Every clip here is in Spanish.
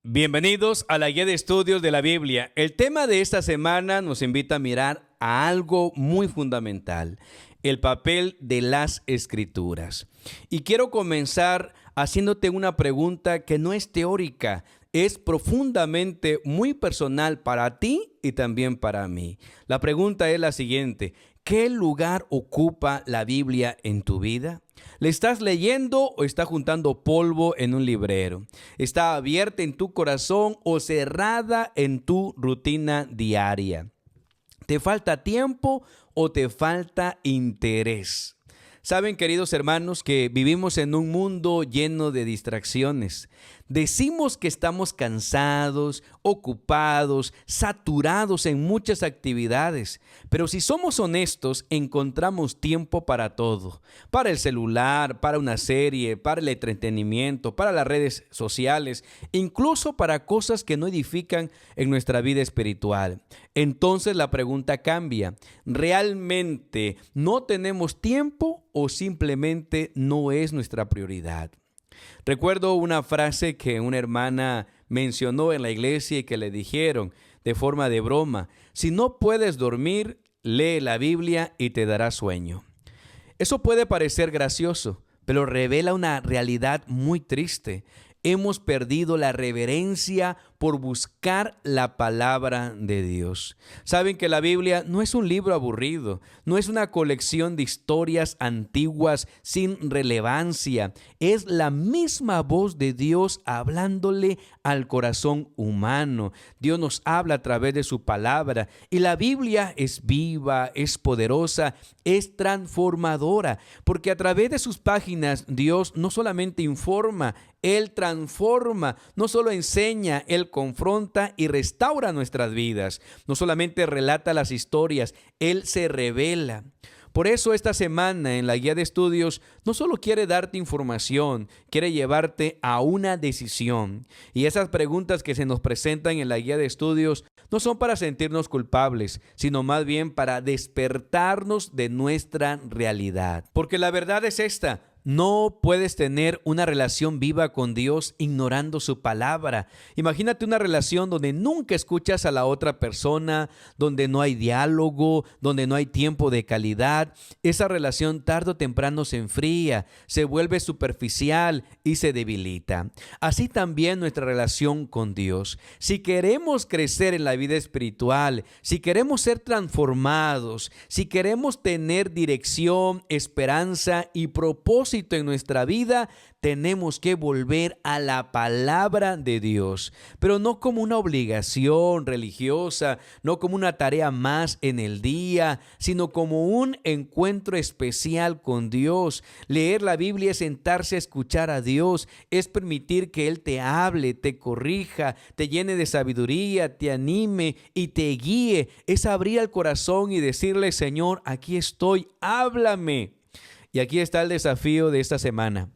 Bienvenidos a la guía de estudios de la Biblia. El tema de esta semana nos invita a mirar a algo muy fundamental, el papel de las Escrituras. Y quiero comenzar haciéndote una pregunta que no es teórica, es profundamente muy personal para ti y también para mí. La pregunta es la siguiente: ¿qué lugar ocupa la Biblia en tu vida? ¿Le estás leyendo o está juntando polvo en un librero? ¿Está abierta en tu corazón o cerrada en tu rutina diaria? ¿Te falta tiempo o te falta interés? Saben, queridos hermanos, que vivimos en un mundo lleno de distracciones. Decimos que estamos cansados, ocupados, saturados en muchas actividades, pero si somos honestos, encontramos tiempo para todo, para el celular, para una serie, para el entretenimiento, para las redes sociales, incluso para cosas que no edifican en nuestra vida espiritual. Entonces la pregunta cambia: ¿realmente no tenemos tiempo o simplemente no es nuestra prioridad? Recuerdo una frase que una hermana mencionó en la iglesia y que le dijeron de forma de broma: si no puedes dormir, lee la Biblia y te dará sueño. Eso puede parecer gracioso, pero revela una realidad muy triste. Hemos perdido la reverencia por buscar la palabra de Dios. Saben que la Biblia no es un libro aburrido, no es una colección de historias antiguas sin relevancia. Es la misma voz de Dios hablándole al corazón humano. Dios nos habla a través de su palabra y la Biblia es viva, es poderosa, es transformadora, porque a través de sus páginas Dios no solamente informa, Él transforma, no solo enseña, Él confronta y restaura nuestras vidas. No solamente relata las historias, Él se revela. Por eso esta semana en la guía de estudios no solo quiere darte información, quiere llevarte a una decisión. Y esas preguntas que se nos presentan en la guía de estudios no son para sentirnos culpables, sino más bien para despertarnos de nuestra realidad. Porque la verdad es esta: no puedes tener una relación viva con Dios ignorando su palabra. Imagínate una relación donde nunca escuchas a la otra persona, donde no hay diálogo, donde no hay tiempo de calidad. Esa relación tarde o temprano se enfría, se vuelve superficial y se debilita. Así también nuestra relación con Dios. Si queremos crecer en la vida espiritual, si queremos ser transformados, si queremos tener dirección, esperanza y propósito en nuestra vida, tenemos que volver a la palabra de Dios, pero no como una obligación religiosa, no como una tarea más en el día, sino como un encuentro especial con Dios. Leer la Biblia es sentarse a escuchar a Dios, es permitir que Él te hable, te corrija, te llene de sabiduría, te anime y te guíe. Es abrir el corazón y decirle: Señor, aquí estoy, háblame. Y aquí está el desafío de esta semana.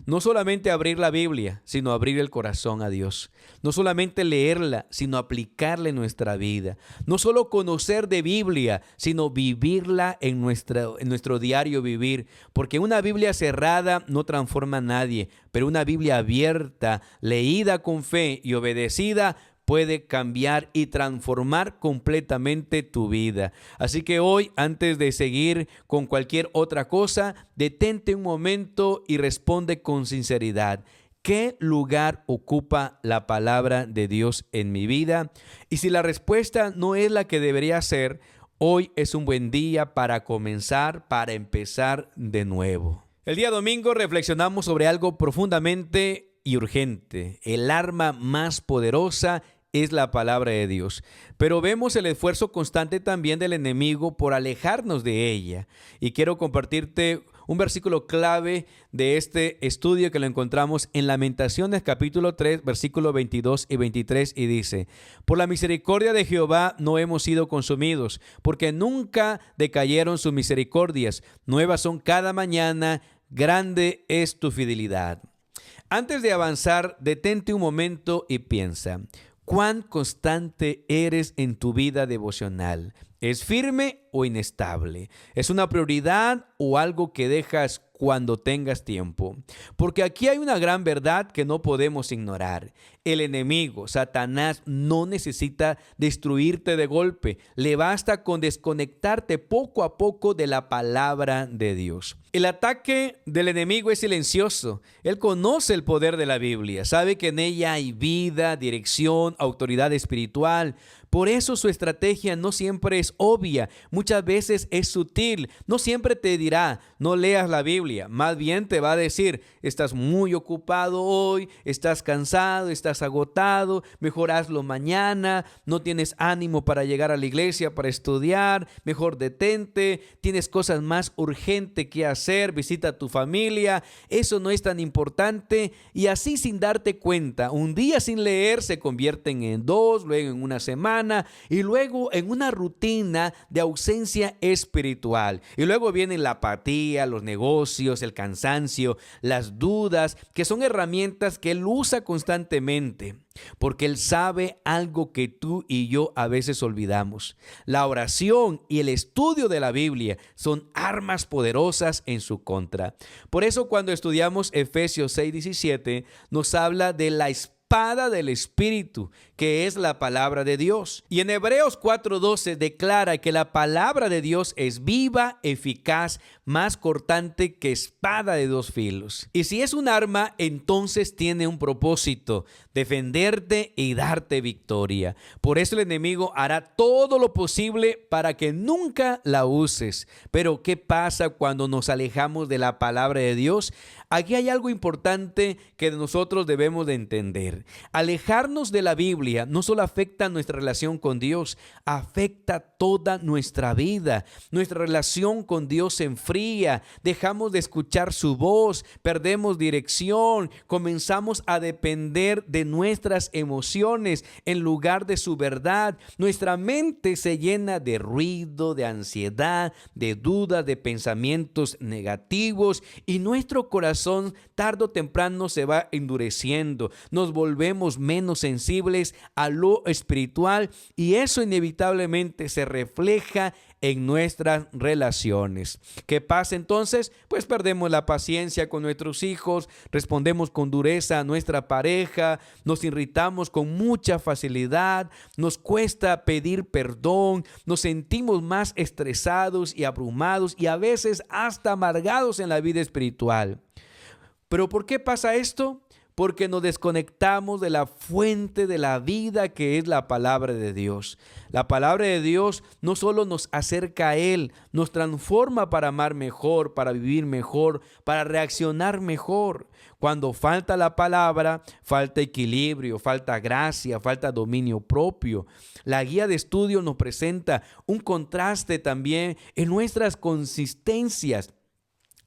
No solamente abrir la Biblia, sino abrir el corazón a Dios. No solamente leerla, sino aplicarla en nuestra vida. No solo conocer de Biblia, sino vivirla en nuestro diario vivir. Porque una Biblia cerrada no transforma a nadie, pero una Biblia abierta, leída con fe y obedecida, puede cambiar y transformar completamente tu vida. Así que hoy, antes de seguir con cualquier otra cosa, detente un momento y responde con sinceridad: ¿qué lugar ocupa la palabra de Dios en mi vida? Y si la respuesta no es la que debería ser, hoy es un buen día para comenzar, para empezar de nuevo. El día domingo reflexionamos sobre algo profundamente y urgente: el arma más poderosa es la palabra de Dios, pero vemos el esfuerzo constante también del enemigo por alejarnos de ella. Y quiero compartirte un versículo clave de este estudio que lo encontramos en Lamentaciones capítulo 3, versículos 22 y 23, y dice: por la misericordia de Jehová no hemos sido consumidos, porque nunca decayeron sus misericordias, nuevas son cada mañana, grande es tu fidelidad. Antes de avanzar, detente un momento y piensa: ¿cuán constante eres en tu vida devocional? ¿Es firme o inestable? ¿Es una prioridad o algo que dejas cuando tengas tiempo? Porque aquí hay una gran verdad que no podemos ignorar. el enemigo, Satanás, no necesita destruirte de golpe. Le basta con desconectarte poco a poco de la palabra de Dios. El ataque del enemigo es silencioso. Él conoce el poder de la Biblia, sabe que en ella hay vida, dirección, autoridad espiritual. Por eso su estrategia no siempre es obvia, muchas veces es sutil. No siempre te dirá, no leas la Biblia. Más bien te va a decir, estás muy ocupado hoy, estás cansado, estás agotado, mejor hazlo mañana, no tienes ánimo para llegar a la iglesia, para estudiar, mejor detente, tienes cosas más urgentes que hacer, visita a tu familia, eso no es tan importante. Y así, sin darte cuenta, un día sin leer se convierten en dos, luego en una semana y luego en una rutina de ausencia espiritual. Y luego viene la apatía, los negocios, el cansancio, las dudas, que son herramientas que él usa constantemente, porque él sabe algo que tú y yo a veces olvidamos. La oración y el estudio de la Biblia son armas poderosas en su contra. Por eso cuando estudiamos Efesios 6:17 nos habla de la espada del Espíritu, que es la palabra de Dios. Y en Hebreos 4:12 declara que la palabra de Dios es viva, eficaz, más cortante que espada de dos filos. Y si es un arma, entonces tiene un propósito: defenderte y darte victoria. Por eso el enemigo hará todo lo posible para que nunca la uses. Pero ¿qué pasa cuando nos alejamos de la palabra de Dios? Aquí hay algo importante que nosotros debemos de entender. Alejarnos de la Biblia no solo afecta nuestra relación con Dios, afecta toda nuestra vida. Nuestra relación con Dios se enfría, dejamos de escuchar su voz, perdemos dirección, comenzamos a depender de nuestras emociones en lugar de su verdad. Nuestra mente se llena de ruido, de ansiedad, de dudas, de pensamientos negativos, y nuestro corazón tarde o temprano se va endureciendo. Nos volvemos menos sensibles a lo espiritual, y eso inevitablemente se refleja en nuestras relaciones. ¿Qué pasa entonces? Pues perdemos la paciencia con nuestros hijos, respondemos con dureza a nuestra pareja, nos irritamos con mucha facilidad, nos cuesta pedir perdón, nos sentimos más estresados y abrumados y a veces hasta amargados en la vida espiritual. ¿Pero por qué pasa esto? Porque nos desconectamos de la fuente de la vida, que es la palabra de Dios. La palabra de Dios no solo nos acerca a Él, nos transforma para amar mejor, para vivir mejor, para reaccionar mejor. Cuando falta la palabra, falta equilibrio, falta gracia, falta dominio propio. La guía de estudio nos presenta un contraste también en nuestras consistencias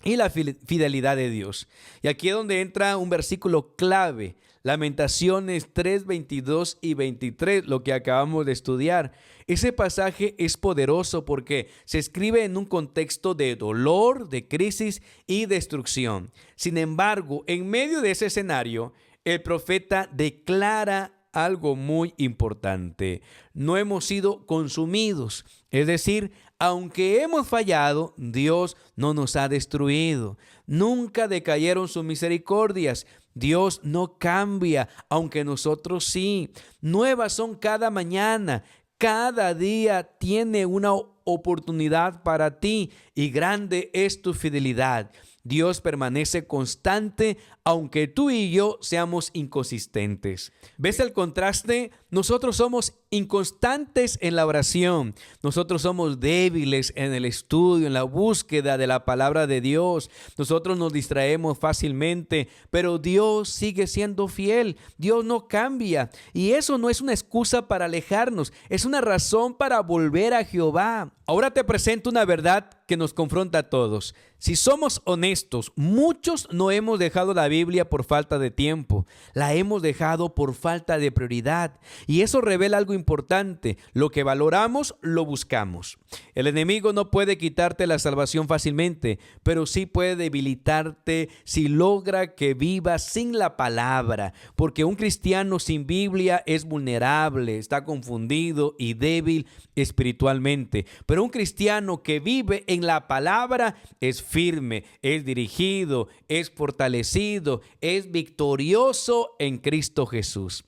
y la fidelidad de Dios. Y aquí es donde entra un versículo clave, Lamentaciones 3, 22 y 23, lo que acabamos de estudiar. Ese pasaje es poderoso porque se escribe en un contexto de dolor, de crisis y destrucción. Sin embargo, en medio de ese escenario, el profeta declara algo muy importante: no hemos sido consumidos. Es decir, aunque hemos fallado, Dios no nos ha destruido. Nunca decayeron sus misericordias. Dios no cambia, aunque nosotros sí. Nuevas son cada mañana. Cada día tiene una oportunidad para ti y grande es tu fidelidad. Dios permanece constante aunque tú y yo seamos inconsistentes. ¿Ves el contraste? Nosotros somos inconstantes en la oración. Nosotros somos débiles en el estudio, en la búsqueda de la palabra de Dios. Nosotros nos distraemos fácilmente, pero Dios sigue siendo fiel. Dios no cambia. Y eso no es una excusa para alejarnos, es una razón para volver a Jehová. Ahora te presento una verdad que nos confronta a todos. Si somos honestos, muchos no hemos dejado la Biblia por falta de tiempo. La hemos dejado por falta de prioridad. Y eso revela algo importante: lo que valoramos, lo buscamos. El enemigo no puede quitarte la salvación fácilmente, pero sí puede debilitarte si logra que vivas sin la palabra. Porque un cristiano sin Biblia es vulnerable, está confundido y débil espiritualmente. Pero un cristiano que vive en la palabra es firme, es dirigido, es fortalecido, es victorioso en Cristo Jesús.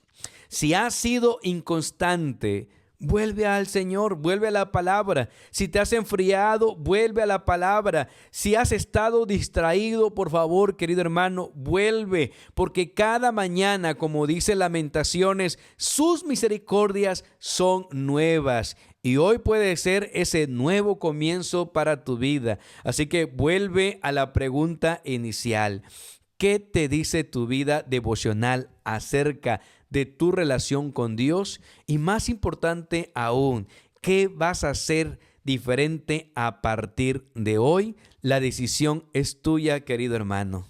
Si has sido inconstante, vuelve al Señor, vuelve a la palabra. Si te has enfriado, vuelve a la palabra. Si has estado distraído, por favor, querido hermano, vuelve. Porque cada mañana, como dice Lamentaciones, sus misericordias son nuevas. Y hoy puede ser ese nuevo comienzo para tu vida. Así que vuelve a la pregunta inicial. ¿Qué te dice tu vida devocional acerca de tu relación con Dios? Y más importante aún, ¿qué vas a hacer diferente a partir de hoy? La decisión es tuya, querido hermano.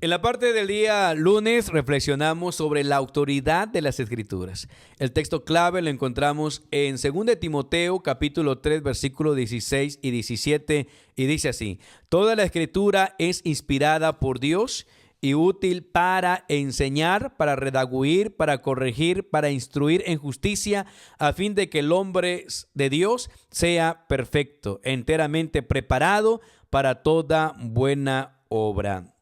En la parte del día lunes reflexionamos sobre la autoridad de las Escrituras. El texto clave lo encontramos en 2 Timoteo capítulo 3 versículos 16 y 17 y dice así: Toda la Escritura es inspirada por Dios y útil para enseñar, para redarguir, para corregir, para instruir en justicia, a fin de que el hombre de Dios sea perfecto, enteramente preparado para toda buena obra.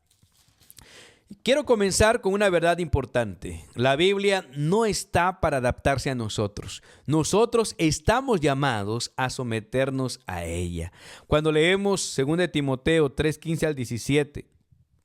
Quiero comenzar con una verdad importante. La Biblia no está para adaptarse a nosotros. Nosotros estamos llamados a someternos a ella. Cuando leemos 2 Timoteo 3:15 al 17,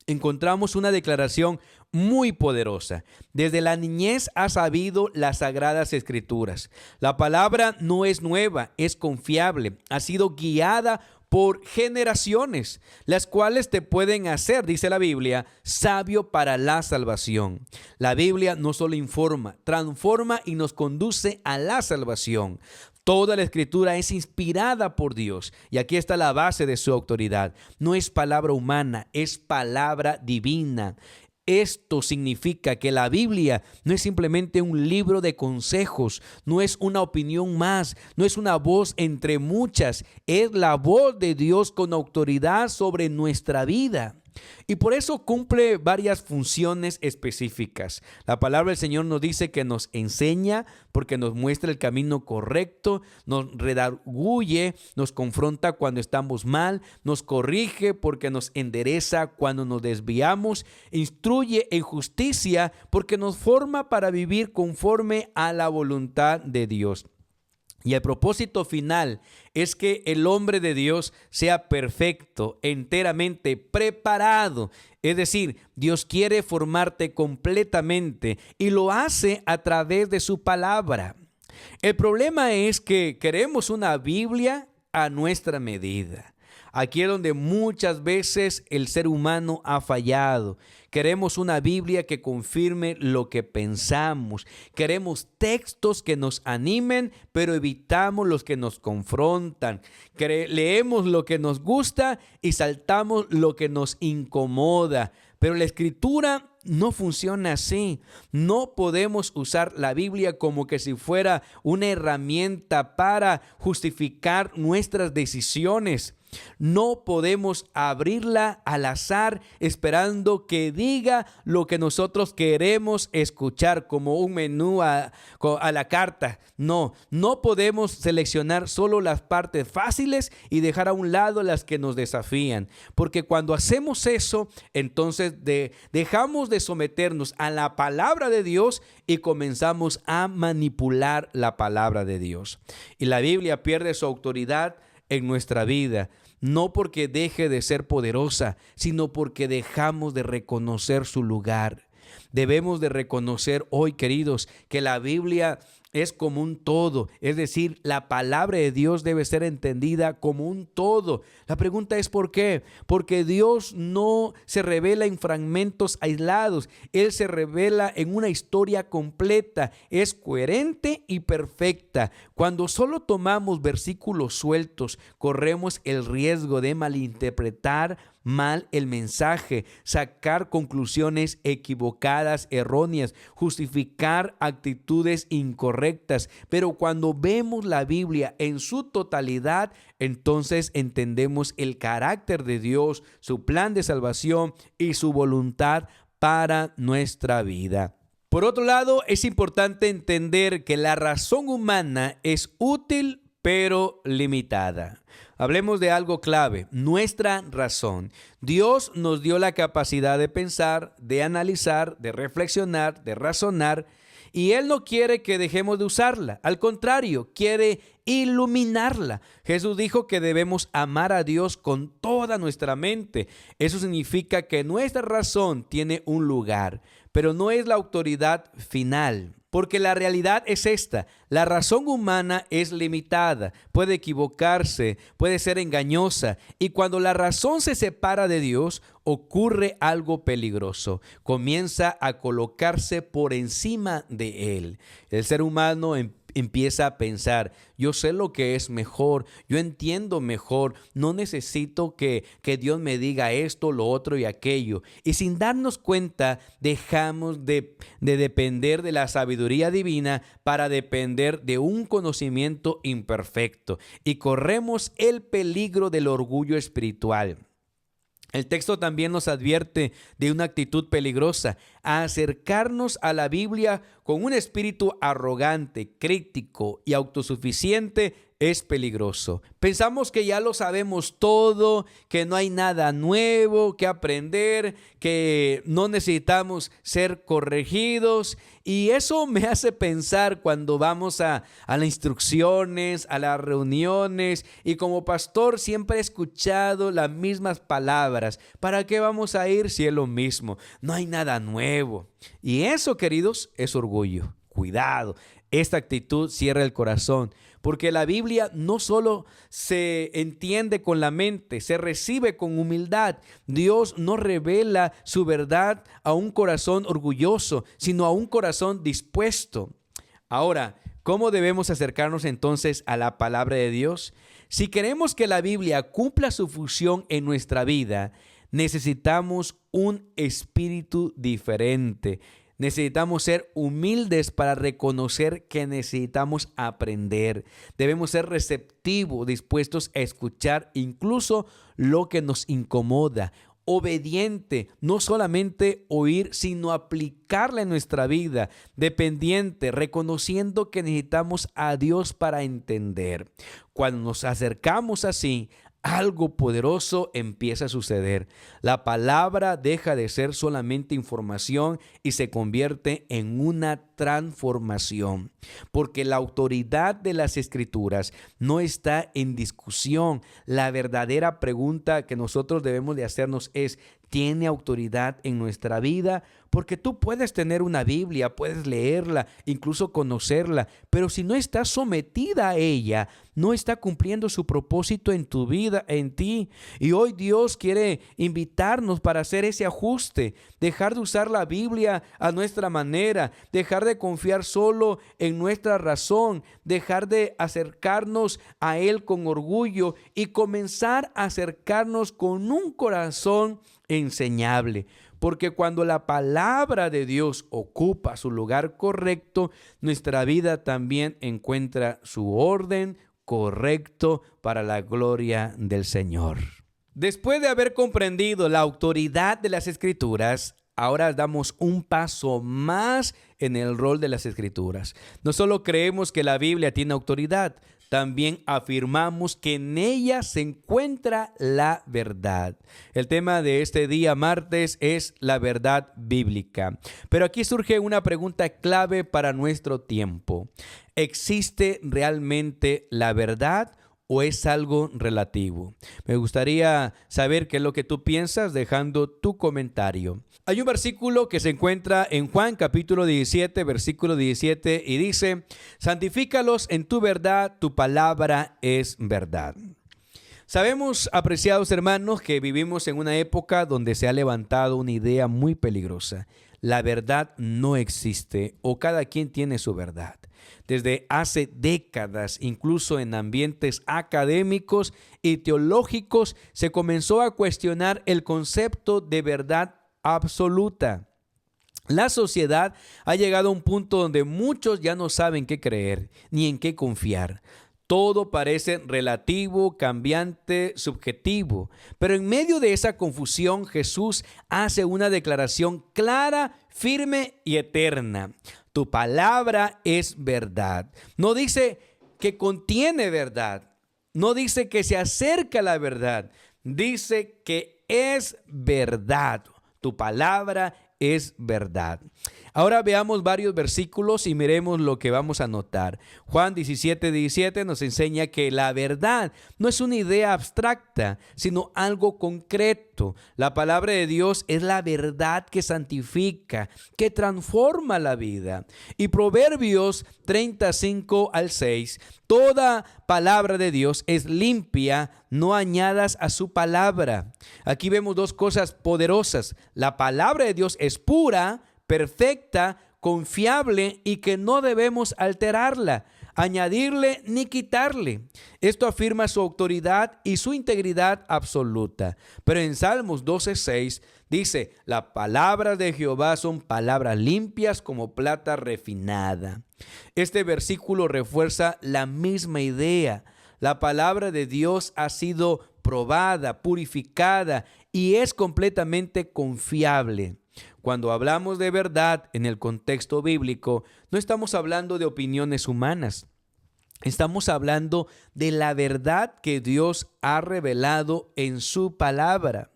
encontramos una declaración muy poderosa. Desde la niñez has sabido las sagradas escrituras. La palabra no es nueva, es confiable. Ha sido guiada por generaciones, las cuales te pueden hacer, dice la Biblia, sabio para la salvación. La Biblia no solo informa, transforma y nos conduce a la salvación. Toda la Escritura es inspirada por Dios y aquí está la base de su autoridad. No es palabra humana, es palabra divina. Esto significa que la Biblia no es simplemente un libro de consejos, no es una opinión más, no es una voz entre muchas, es la voz de Dios con autoridad sobre nuestra vida. Y por eso cumple varias funciones específicas. La palabra del Señor nos dice que nos enseña porque nos muestra el camino correcto, nos redarguye, nos confronta cuando estamos mal, nos corrige porque nos endereza cuando nos desviamos, instruye en justicia porque nos forma para vivir conforme a la voluntad de Dios. Y el propósito final es que el hombre de Dios sea perfecto, enteramente preparado. Es decir, Dios quiere formarte completamente y lo hace a través de su palabra. El problema es que queremos una Biblia a nuestra medida. Aquí es donde muchas veces el ser humano ha fallado. Queremos una Biblia que confirme lo que pensamos. Queremos textos que nos animen, pero evitamos los que nos confrontan. Leemos lo que nos gusta y saltamos lo que nos incomoda. Pero la Escritura no funciona así. No podemos usar la Biblia como que si fuera una herramienta para justificar nuestras decisiones. No podemos abrirla al azar esperando que diga lo que nosotros queremos escuchar como un menú a la carta. No podemos seleccionar solo las partes fáciles y dejar a un lado las que nos desafían. Porque cuando hacemos eso, entonces dejamos de someternos a la palabra de Dios y comenzamos a manipular la palabra de Dios. Y la Biblia pierde su autoridad en nuestra vida, no porque deje de ser poderosa, sino porque dejamos de reconocer su lugar. Debemos de reconocer hoy, queridos, que la Biblia es como un todo, es decir, la palabra de Dios debe ser entendida como un todo. La pregunta es ¿por qué? Porque Dios no se revela en fragmentos aislados, Él se revela en una historia completa, es coherente y perfecta. Cuando solo tomamos versículos sueltos, corremos el riesgo de malinterpretar mal el mensaje, sacar conclusiones equivocadas, erróneas, justificar actitudes incorrectas. Pero cuando vemos la Biblia en su totalidad, entonces entendemos el carácter de Dios, su plan de salvación y su voluntad para nuestra vida. Por otro lado, es importante entender que la razón humana es útil pero limitada. Hablemos de algo clave, nuestra razón. Dios nos dio la capacidad de pensar, de analizar, de reflexionar, de razonar, Y Él no quiere que dejemos de usarla. Al contrario, quiere iluminarla. Jesús dijo que debemos amar a Dios con toda nuestra mente. Eso significa que nuestra razón tiene un lugar, pero no es la autoridad final. Porque la realidad es esta: la razón humana es limitada, puede equivocarse, puede ser engañosa, y cuando la razón se separa de Dios, ocurre algo peligroso. Comienza a colocarse por encima de Él. El ser humano empieza a pensar: yo sé lo que es mejor, yo entiendo mejor, no necesito que Dios me diga esto, lo otro y aquello. Y sin darnos cuenta, dejamos de depender de la sabiduría divina para depender de un conocimiento imperfecto, y corremos el peligro del orgullo espiritual. El texto también nos advierte de una actitud peligrosa: acercarnos a la Biblia con un espíritu arrogante, crítico y autosuficiente es peligroso. Pensamos que ya lo sabemos todo, que no hay nada nuevo que aprender, que no necesitamos ser corregidos, y eso me hace pensar cuando vamos a las instrucciones, a las reuniones, y como pastor siempre he escuchado las mismas palabras: ¿para qué vamos a ir si es lo mismo? No hay nada nuevo. Y eso, queridos, es orgullo. Cuidado, esta actitud cierra el corazón, porque la Biblia no solo se entiende con la mente, se recibe con humildad. Dios no revela su verdad a un corazón orgulloso, sino a un corazón dispuesto. Ahora, ¿cómo debemos acercarnos entonces a la palabra de Dios? Si queremos que la Biblia cumpla su función en nuestra vida, necesitamos un espíritu diferente. Necesitamos ser humildes para reconocer que necesitamos aprender. Debemos ser receptivos, dispuestos a escuchar incluso lo que nos incomoda. Obediente, no solamente oír, sino aplicarla en nuestra vida. Dependiente, reconociendo que necesitamos a Dios para entender. Cuando nos acercamos así, algo poderoso empieza a suceder. La palabra deja de ser solamente información y se convierte en una transformación, porque la autoridad de las Escrituras no está en discusión. La verdadera pregunta que nosotros debemos de hacernos es: ¿tiene autoridad en nuestra vida? Porque tú puedes tener una Biblia, puedes leerla, incluso conocerla, pero si no estás sometida a ella, no está cumpliendo su propósito en tu vida, en ti. Y hoy Dios quiere invitarnos para hacer ese ajuste, dejar de usar la Biblia a nuestra manera, dejar de confiar solo en nuestra razón, dejar de acercarnos a Él con orgullo y comenzar a acercarnos con un corazón enseñable. Porque cuando la palabra de Dios ocupa su lugar correcto, nuestra vida también encuentra su orden correcto para la gloria del Señor. Después de haber comprendido la autoridad de las Escrituras, ahora damos un paso más en el rol de las Escrituras. No solo creemos que la Biblia tiene autoridad, también afirmamos que en ella se encuentra la verdad. El tema de este día martes es la verdad bíblica. Pero aquí surge una pregunta clave para nuestro tiempo: ¿existe realmente la verdad o es algo relativo? Me gustaría saber qué es lo que tú piensas dejando tu comentario. Hay un versículo que se encuentra en Juan capítulo 17, versículo 17, y dice: santifícalos en tu verdad, tu palabra es verdad. Sabemos, apreciados hermanos, que vivimos en una época donde se ha levantado una idea muy peligrosa: la verdad no existe, o cada quien tiene su verdad. Desde hace décadas, incluso en ambientes académicos y teológicos, se comenzó a cuestionar el concepto de verdad absoluta. La sociedad ha llegado a un punto donde muchos ya no saben qué creer ni en qué confiar. Todo parece relativo, cambiante, subjetivo. Pero en medio de esa confusión, Jesús hace una declaración clara, firme y eterna: tu palabra es verdad. No dice que contiene verdad, no dice que se acerca a la verdad, dice que es verdad. Tu palabra es verdad. Ahora veamos varios versículos y miremos lo que vamos a notar. Juan 17:17 nos enseña que la verdad no es una idea abstracta, sino algo concreto. La palabra de Dios es la verdad que santifica, que transforma la vida. Y Proverbios 35:6, toda palabra de Dios es limpia, no añadas a su palabra. Aquí vemos dos cosas poderosas. La palabra de Dios es pura, perfecta, confiable y que no debemos alterarla, añadirle ni quitarle. Esto afirma su autoridad y su integridad absoluta. Pero en Salmos 12:6 dice, las palabras de Jehová son palabras limpias como plata refinada. Este versículo refuerza la misma idea. La palabra de Dios ha sido probada, purificada y es completamente confiable. Cuando hablamos de verdad en el contexto bíblico, no estamos hablando de opiniones humanas. Estamos hablando de la verdad que Dios ha revelado en su palabra.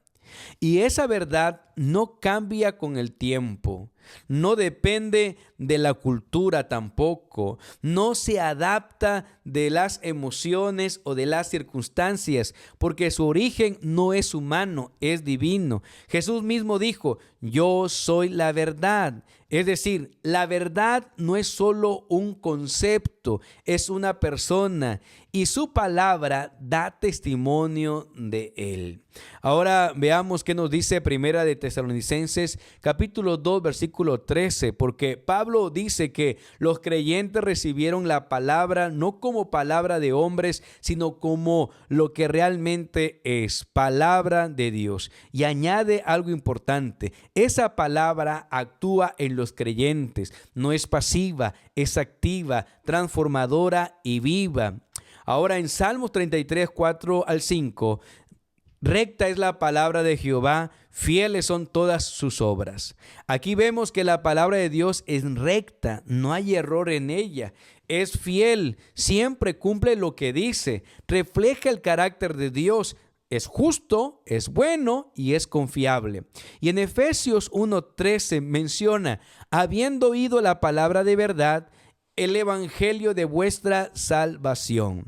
Y esa verdad no cambia con el tiempo, no depende de la cultura tampoco, no se adapta de las emociones o de las circunstancias, porque su origen no es humano, es divino. Jesús mismo dijo, yo soy la verdad. Es decir, la verdad no es solo un concepto, es una persona y su palabra da testimonio de él. Ahora veamos qué nos dice Primera de Tesalonicenses, capítulo 2, versículo 13, porque Pablo dice que los creyentes recibieron la palabra no como palabra de hombres, sino como lo que realmente es, palabra de Dios. Y añade algo importante, esa palabra actúa en los creyentes, no es pasiva, es activa, transformadora y viva. Ahora en Salmos 33, 4-5, recta es la palabra de Jehová, fieles son todas sus obras. Aquí vemos que la palabra de Dios es recta, no hay error en ella. Es fiel, siempre cumple lo que dice, refleja el carácter de Dios. Es justo, es bueno y es confiable. Y en Efesios 1:13 menciona, habiendo oído la palabra de verdad, el evangelio de vuestra salvación.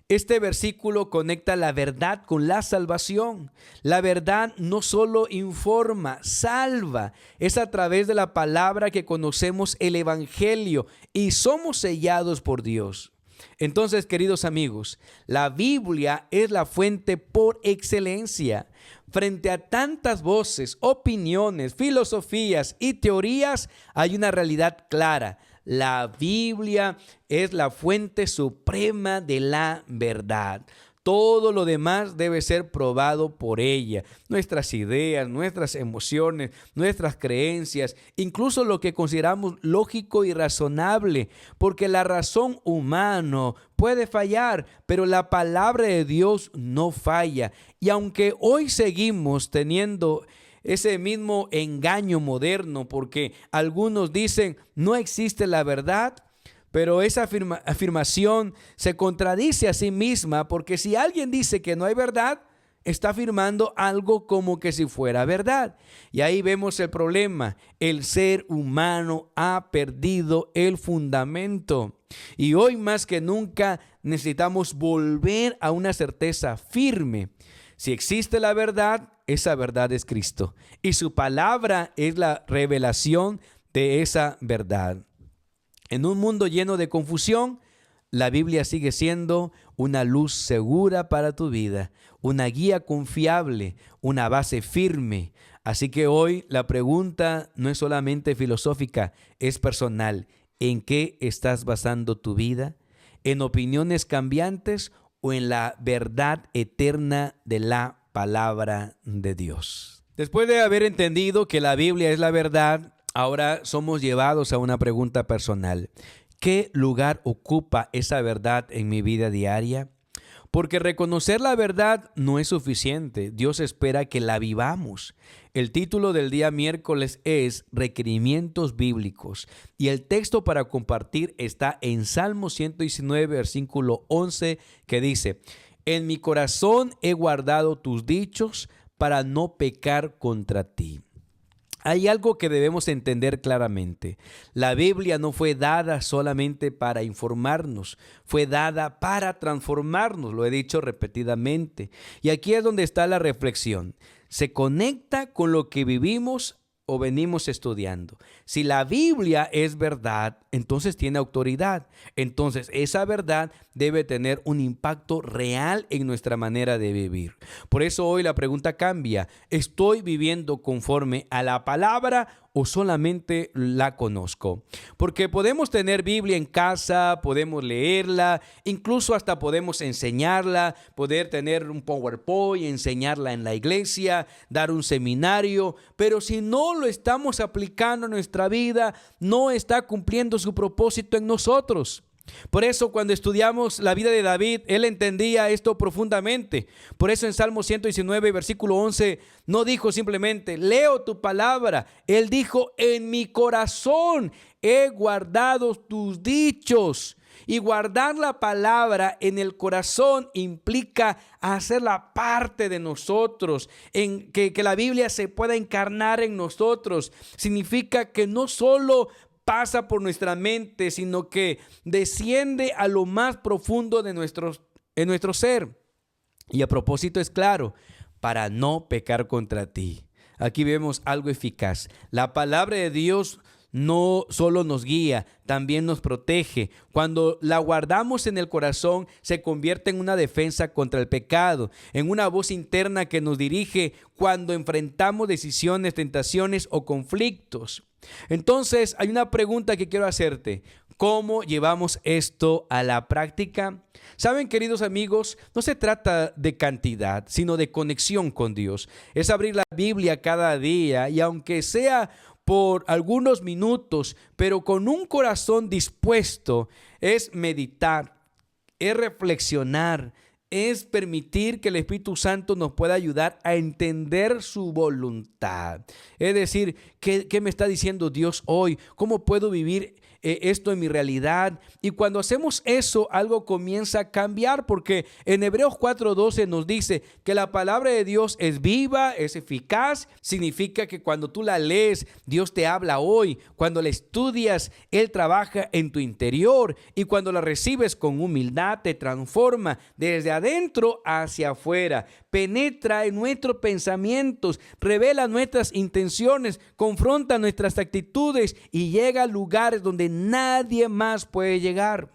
Este versículo conecta la verdad con la salvación. La verdad no solo informa, salva. Es a través de la palabra que conocemos el evangelio y somos sellados por Dios. Entonces, queridos amigos, la Biblia es la fuente por excelencia. Frente a tantas voces, opiniones, filosofías y teorías, hay una realidad clara. La Biblia es la fuente suprema de la verdad. Todo lo demás debe ser probado por ella. Nuestras ideas, nuestras emociones, nuestras creencias, incluso lo que consideramos lógico y razonable, porque la razón humana puede fallar, pero la palabra de Dios no falla. Y aunque hoy seguimos teniendo ese mismo engaño moderno, porque algunos dicen no existe la verdad, pero esa afirmación se contradice a sí misma, porque si alguien dice que no hay verdad, está afirmando algo como que si fuera verdad. Y ahí vemos el problema. El ser humano ha perdido el fundamento. Y hoy más que nunca necesitamos volver a una certeza firme. Si existe la verdad, esa verdad es Cristo. Y su palabra es la revelación de esa verdad. En un mundo lleno de confusión, la Biblia sigue siendo una luz segura para tu vida, una guía confiable, una base firme. Así que hoy la pregunta no es solamente filosófica, es personal. ¿En qué estás basando tu vida? ¿En opiniones cambiantes o en la verdad eterna de la palabra de Dios? Después de haber entendido que la Biblia es la verdad, ahora somos llevados a una pregunta personal. ¿Qué lugar ocupa esa verdad en mi vida diaria? Porque reconocer la verdad no es suficiente. Dios espera que la vivamos. El título del día miércoles es Requerimientos Bíblicos. Y el texto para compartir está en Salmo 119, versículo 11, que dice: En mi corazón he guardado tus dichos para no pecar contra ti. Hay algo que debemos entender claramente. La Biblia no fue dada solamente para informarnos, fue dada para transformarnos, lo he dicho repetidamente. Y aquí es donde está la reflexión. Se conecta con lo que vivimos o venimos estudiando. Si la Biblia es verdad, entonces tiene autoridad. Entonces esa verdad debe tener un impacto real en nuestra manera de vivir. Por eso hoy la pregunta cambia. ¿Estoy viviendo conforme a la palabra o solamente la conozco? Porque podemos tener Biblia en casa, podemos leerla, incluso hasta podemos enseñarla, poder tener un PowerPoint, enseñarla en la iglesia, dar un seminario, pero si no lo estamos aplicando en nuestra vida, no está cumpliendo su propósito en nosotros. Por eso cuando estudiamos la vida de David, él entendía esto profundamente. Por eso en Salmo 119, versículo 11, no dijo simplemente, leo tu palabra. Él dijo, en mi corazón he guardado tus dichos. Y guardar la palabra en el corazón implica hacerla parte de nosotros, en que la Biblia se pueda encarnar en nosotros. Significa que no solo pasa por nuestra mente, sino que desciende a lo más profundo de nuestro ser. Y a propósito es claro, para no pecar contra ti. Aquí vemos algo eficaz. La palabra de Dios no solo nos guía, también nos protege. Cuando la guardamos en el corazón, se convierte en una defensa contra el pecado, en una voz interna que nos dirige cuando enfrentamos decisiones, tentaciones o conflictos. Entonces, hay una pregunta que quiero hacerte. ¿Cómo llevamos esto a la práctica? Saben, queridos amigos, no se trata de cantidad, sino de conexión con Dios. Es abrir la Biblia cada día y aunque sea por algunos minutos, pero con un corazón dispuesto, es meditar, es reflexionar, es permitir que el Espíritu Santo nos pueda ayudar a entender su voluntad. Es decir, ¿qué me está diciendo Dios hoy? ¿Cómo puedo vivir esto en mi realidad? Y cuando hacemos eso, algo comienza a cambiar, porque en Hebreos 4:12 nos dice que la palabra de Dios es viva, es eficaz. Significa que cuando tú la lees, Dios te habla hoy. Cuando la estudias, Él trabaja en tu interior. Y cuando la recibes con humildad, te transforma desde adentro hacia afuera. Penetra en nuestros pensamientos, revela nuestras intenciones, confronta nuestras actitudes y llega a lugares donde nadie más puede llegar.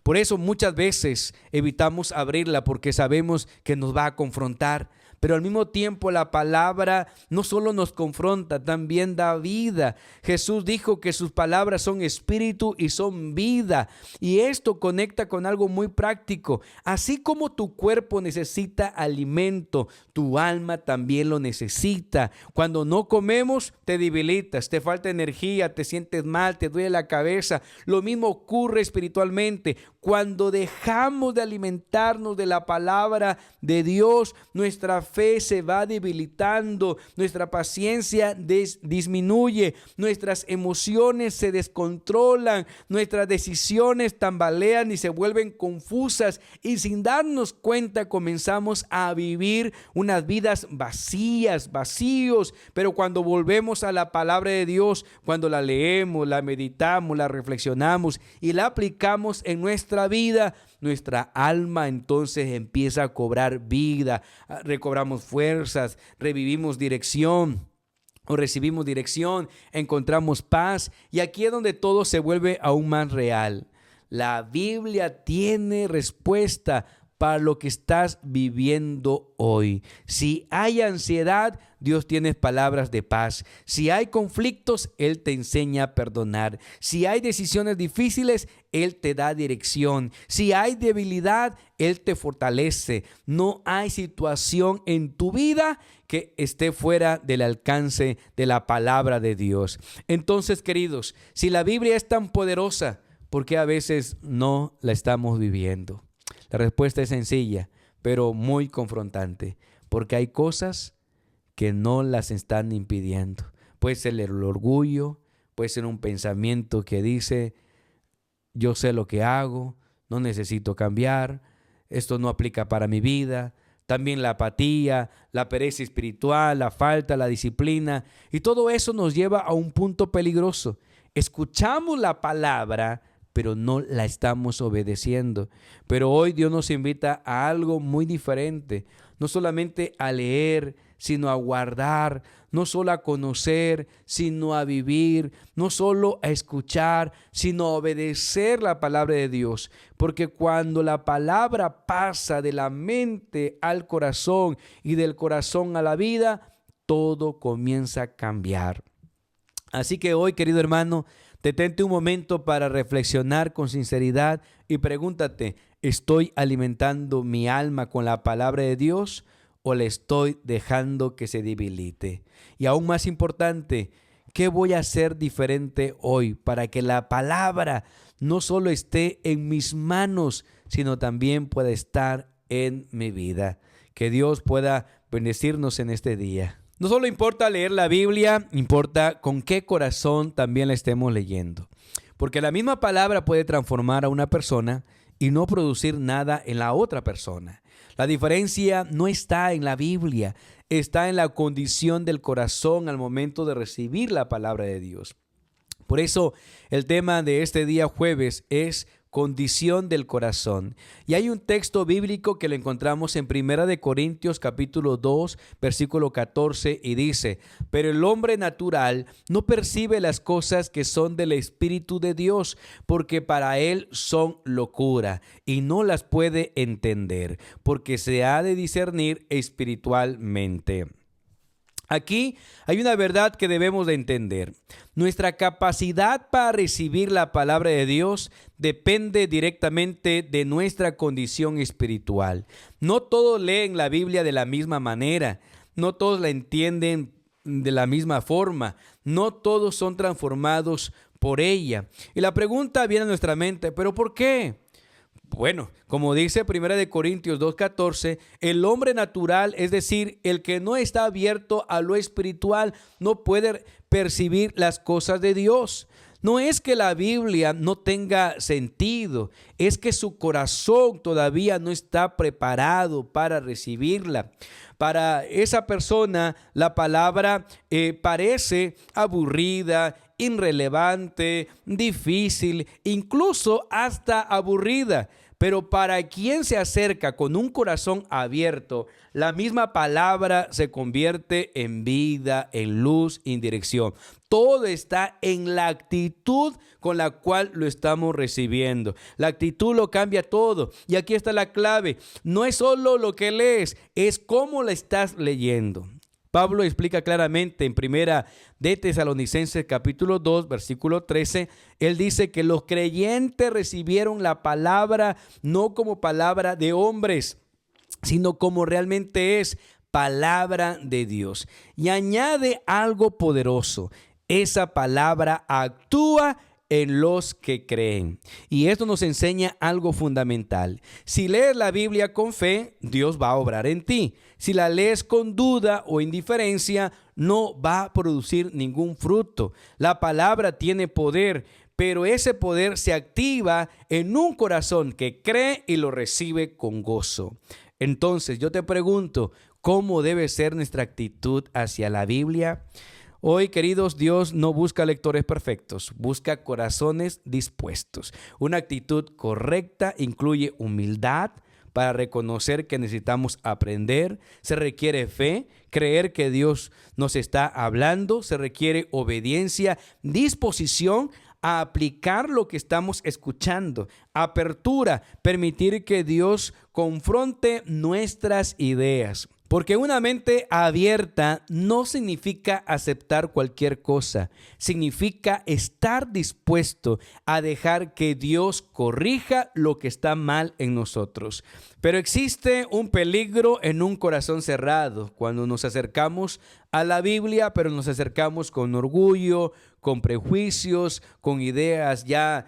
Por eso muchas veces evitamos abrirla porque sabemos que nos va a confrontar. Pero al mismo tiempo la palabra no solo nos confronta, también da vida. Jesús dijo que sus palabras son espíritu y son vida. Y esto conecta con algo muy práctico. Así como tu cuerpo necesita alimento, tu alma también lo necesita. Cuando no comemos, te debilitas, te falta energía, te sientes mal, te duele la cabeza. Lo mismo ocurre espiritualmente. Cuando dejamos de alimentarnos de la palabra de Dios, nuestra fe se va debilitando, nuestra paciencia disminuye, nuestras emociones se descontrolan, nuestras decisiones tambalean y se vuelven confusas, y sin darnos cuenta comenzamos a vivir unas vidas vacíos. Pero cuando volvemos a la palabra de Dios, cuando la leemos, la meditamos, la reflexionamos y la aplicamos en nuestra vida, nuestra alma entonces empieza a cobrar vida, recobramos fuerzas, revivimos dirección o recibimos dirección, encontramos paz, y aquí es donde todo se vuelve aún más real. La Biblia tiene respuesta para lo que estás viviendo hoy. Si hay ansiedad, Dios tiene palabras de paz. Si hay conflictos, Él te enseña a perdonar. Si hay decisiones difíciles, Él te da dirección. Si hay debilidad, Él te fortalece. No hay situación en tu vida que esté fuera del alcance de la palabra de Dios. Entonces, queridos, si la Biblia es tan poderosa, ¿por qué a veces no la estamos viviendo? La respuesta es sencilla, pero muy confrontante, porque hay cosas que no las están impidiendo. Puede ser el orgullo, puede ser un pensamiento que dice, yo sé lo que hago, no necesito cambiar, esto no aplica para mi vida, también la apatía, la pereza espiritual, la falta, la disciplina. Y todo eso nos lleva a un punto peligroso. Escuchamos la palabra, pero no la estamos obedeciendo. Pero hoy Dios nos invita a algo muy diferente. No solamente a leer, sino a guardar, no solo a conocer, sino a vivir, no solo a escuchar, sino a obedecer la palabra de Dios. Porque cuando la palabra pasa de la mente al corazón y del corazón a la vida, todo comienza a cambiar. Así que hoy, querido hermano, detente un momento para reflexionar con sinceridad y pregúntate, ¿estoy alimentando mi alma con la palabra de Dios o le estoy dejando que se debilite? Y aún más importante, ¿qué voy a hacer diferente hoy para que la palabra no solo esté en mis manos, sino también pueda estar en mi vida? Que Dios pueda bendecirnos en este día. No solo importa leer la Biblia, importa con qué corazón también la estemos leyendo. Porque la misma palabra puede transformar a una persona y no producir nada en la otra persona. La diferencia no está en la Biblia, está en la condición del corazón al momento de recibir la palabra de Dios. Por eso el tema de este día jueves es condición del corazón. Y hay un texto bíblico que lo encontramos en 1 Corintios capítulo 2, versículo 14 y dice: pero el hombre natural no percibe las cosas que son del Espíritu de Dios, porque para él son locura y no las puede entender, porque se ha de discernir espiritualmente. Aquí hay una verdad que debemos de entender. Nuestra capacidad para recibir la palabra de Dios depende directamente de nuestra condición espiritual. No todos leen la Biblia de la misma manera, no todos la entienden de la misma forma, no todos son transformados por ella. Y la pregunta viene a nuestra mente, ¿pero por qué? Bueno, como dice 1 Corintios 2:14, el hombre natural, es decir, el que no está abierto a lo espiritual, no puede percibir las cosas de Dios. No es que la Biblia no tenga sentido, es que su corazón todavía no está preparado para recibirla. Para esa persona, la palabra parece aburrida, irrelevante, difícil, incluso hasta aburrida. Pero para quien se acerca con un corazón abierto, la misma palabra se convierte en vida, en luz, en dirección. Todo está en la actitud con la cual lo estamos recibiendo. La actitud lo cambia todo. Y aquí está la clave. No es solo lo que lees, es cómo la estás leyendo. Pablo explica claramente en 1 Tesalonicenses capítulo 2, versículo 13, él dice que los creyentes recibieron la palabra no como palabra de hombres, sino como realmente es palabra de Dios. Y añade algo poderoso, esa palabra actúa en los que creen. Y esto nos enseña algo fundamental. Si lees la Biblia con fe, Dios va a obrar en ti. Si la lees con duda o indiferencia, no va a producir ningún fruto. La palabra tiene poder, pero ese poder se activa en un corazón que cree y lo recibe con gozo. Entonces, yo te pregunto, ¿cómo debe ser nuestra actitud hacia la Biblia? Hoy, queridos, Dios no busca lectores perfectos, busca corazones dispuestos. Una actitud correcta incluye humildad para reconocer que necesitamos aprender. Se requiere fe, creer que Dios nos está hablando. Se requiere obediencia, disposición a aplicar lo que estamos escuchando. Apertura, permitir que Dios confronte nuestras ideas. Porque una mente abierta no significa aceptar cualquier cosa, significa estar dispuesto a dejar que Dios corrija lo que está mal en nosotros. Pero existe un peligro en un corazón cerrado cuando nos acercamos a la Biblia, pero nos acercamos con orgullo, con prejuicios, con ideas ya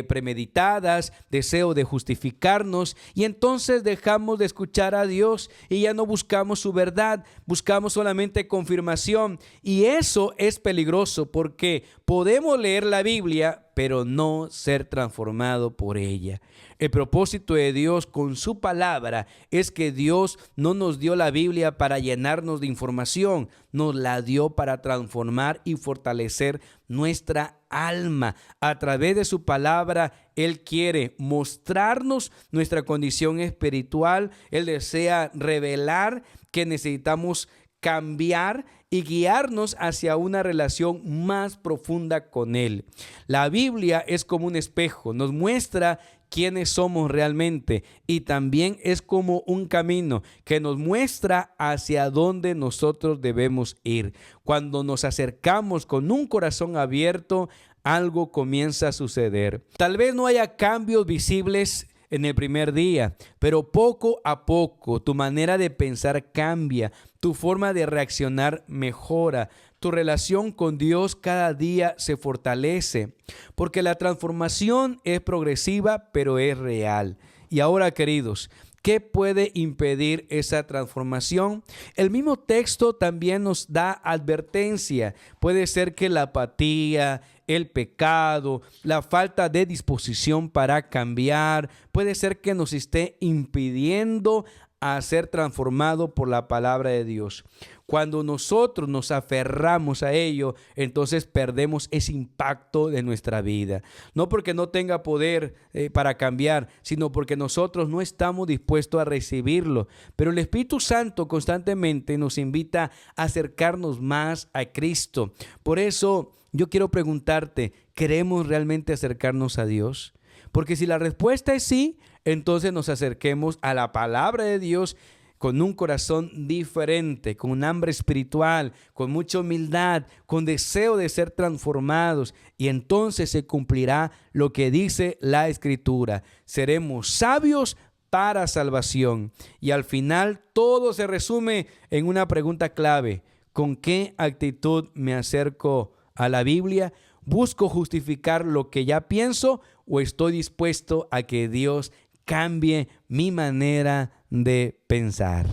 premeditadas, deseo de justificarnos, y entonces dejamos de escuchar a Dios y ya no buscamos su verdad, buscamos solamente confirmación. Y eso es peligroso porque podemos leer la Biblia, pero no ser transformado por ella. El propósito de Dios con su palabra es que Dios no nos dio la Biblia para llenarnos de información, nos la dio para transformar y fortalecer nuestra alma. A través de su palabra, Él quiere mostrarnos nuestra condición espiritual. Él desea revelar que necesitamos cambiar y guiarnos hacia una relación más profunda con Él. La Biblia es como un espejo, nos muestra quiénes somos realmente y también es como un camino que nos muestra hacia dónde nosotros debemos ir. Cuando nos acercamos con un corazón abierto, algo comienza a suceder. Tal vez no haya cambios visibles en el primer día, pero poco a poco tu manera de pensar cambia, tu forma de reaccionar mejora, tu relación con Dios cada día se fortalece, porque la transformación es progresiva, pero es real. Y ahora, queridos, ¿qué puede impedir esa transformación? El mismo texto también nos da advertencia. Puede ser que la apatía, el pecado, la falta de disposición para cambiar, puede ser que nos esté impidiendo a ser transformado por la palabra de Dios. Cuando nosotros nos aferramos a ello, entonces perdemos ese impacto de nuestra vida. No porque no tenga poder para cambiar, sino porque nosotros no estamos dispuestos a recibirlo. Pero el Espíritu Santo constantemente nos invita a acercarnos más a Cristo. Por eso yo quiero preguntarte, ¿queremos realmente acercarnos a Dios? Porque si la respuesta es sí, entonces nos acerquemos a la palabra de Dios con un corazón diferente, con un hambre espiritual, con mucha humildad, con deseo de ser transformados. Y entonces se cumplirá lo que dice la Escritura. Seremos sabios para salvación. Y al final todo se resume en una pregunta clave. ¿Con qué actitud me acerco a la Biblia? ¿Busco justificar lo que ya pienso o estoy dispuesto a que Dios cambie mi manera de pensar?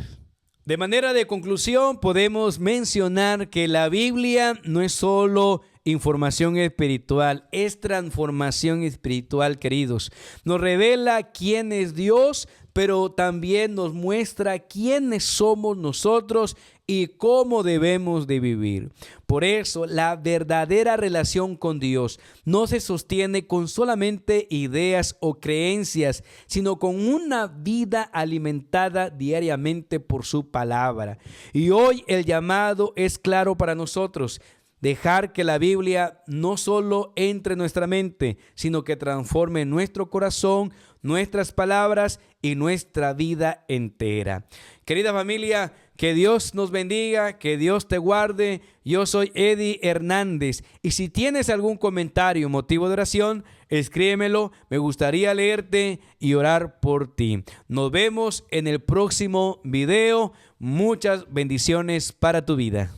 De manera de conclusión, podemos mencionar que la Biblia no es solo información espiritual, es transformación espiritual, queridos. Nos revela quién es Dios, pero también nos muestra quiénes somos nosotros y cómo debemos de vivir. Por eso, la verdadera relación con Dios no se sostiene con solamente ideas o creencias, sino con una vida alimentada diariamente por su palabra. Y hoy el llamado es claro para nosotros. Dejar que la Biblia no solo entre en nuestra mente, sino que transforme nuestro corazón, nuestras palabras y nuestra vida entera. Querida familia, que Dios nos bendiga, que Dios te guarde. Yo soy Eddie Hernández y si tienes algún comentario, motivo de oración, escríbemelo. Me gustaría leerte y orar por ti. Nos vemos en el próximo video. Muchas bendiciones para tu vida.